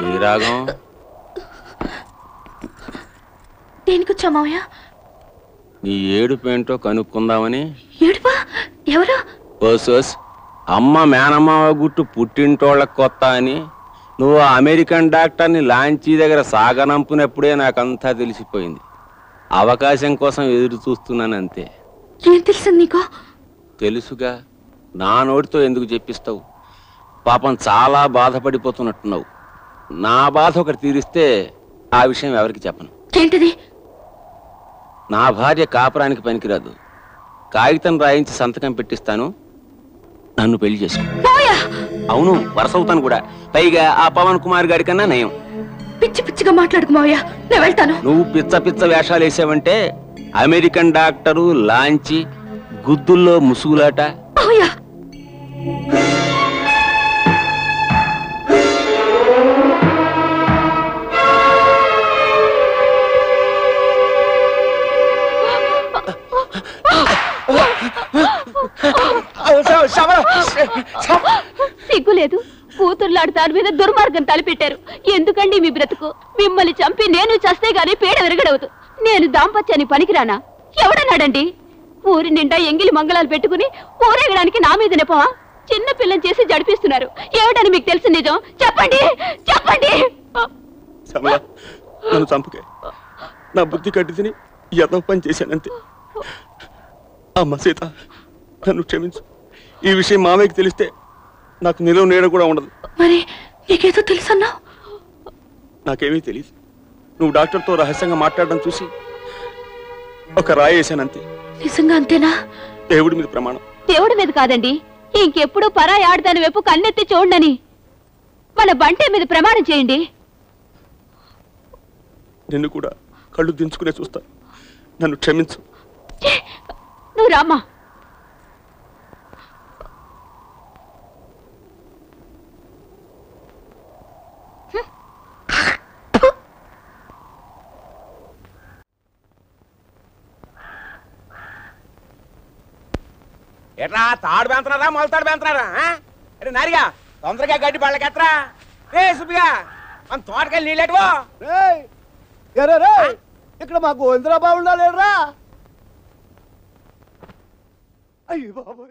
ఈ రాగం దేనికొచ్చా మావయ్య? నీ ఏడుపేంటో కనుక్కుందామని. ఏడుపా? ఎవరు? ఓసోస్ అమ్మ మేనమావ గుట్టు పుట్టింటోళ్ళకి కొత్త అని నువ్వు అమెరికన్ డాక్టర్ని లాంచీ దగ్గర సాగనంపునప్పుడే నాకంతా తెలిసిపోయింది. అవకాశం కోసం ఎదురు చూస్తున్నాను అంతే. ఏం తెలిసింది నీకు? తెలుసుగా, నా నోటితో ఎందుకు చెప్పిస్తావు? పాపం చాలా బాధపడిపోతున్నట్టున్నావు. నా బాధ ఒకటి తీరిస్తే ఆ విషయం ఎవరికి చెప్పను. ఏంటిది? నా భార్య కాపురానికి పనికిరాదు. కాగితం రాయించి సంతకం పెట్టిస్తాను, నన్ను పెళ్లి చేసుకో. అవును, వరసవుతాను కూడా. పైగా ఆ పవన్ కుమార్ గారి కన్నా నయం. పిచ్చి పిచ్చిగా మాట్లాడుకు మావయ్య, నేను వెళ్తాను. నువ్వు పిచ్చ పిచ్చ వేషాలు వేసావంటే అమెరికన్ డాక్టరు లాంచి గుద్దుల్లో ముసుగులాట. మావయ్య సిగ్గులేదు. కూతుర్లాడు దాని మీద దుర్మార్గం తలపెట్టారు. ఎందుకండి మీ బ్రతుకు? మిమ్మల్ని చంపి నేను చస్తే గానీ పేడ విరగడవదు. నేను దాంపత్యాన్ని పనికిరానా? ఎవడన్నాడండి? ఊరి నిండా ఎంగిలి మంగళాలు పెట్టుకుని ఊరేగడానికి నా మీద నెపమా? చిన్న పిల్లని చేసి జడిపిస్తున్నారు. ఏమిటని మీకు తెలిసి నిజం చెప్పండి, చెప్పండి. నన్ను చంపకే, నా బుద్ధి కట్టి తిని యథం పని చేశానంతే. అమ్మ సీత, నన్ను క్షమించు. ఈ విషయం మామయ్యకి తెలిస్తే నాకు నిలువ నీడ కూడా ఉండదు. మరి నీకేదో తెలుసన్నా? నాకేమీ తెలియదు. నువ్వు డాక్టర్తో రహస్యంగా మాట్లాడడం చూసి ఒక రాయి వేశానంతే. నిజంగా అంతేనా? దేవుడి మీద ప్రమాణం. దేవుడి మీద కాదండి, ఇంకెప్పుడు పరాయి ఆడదాని వైపు కన్నెత్తి చూడని మన బంటే మీద ప్రమాణం చేయండి. నిన్ను కూడా కళ్ళు దించుకునే చూస్తా. నన్ను క్షమించు. నువ్వు రామ్మా. ఎట్లా తాడు పెంచుతున్నారా మొలతాడు పెంచుతున్నారా? అరే నారిగా తొందరగా గడ్డి పళ్ళకెత్తరా. రే సుబ్బిగా మన తోటకెళ్ళి నీళ్ళెట్టువో. ఇక్కడ మా గోవిందరాబాబు ఉండాలేరా? అయ్యి బాబోయ్.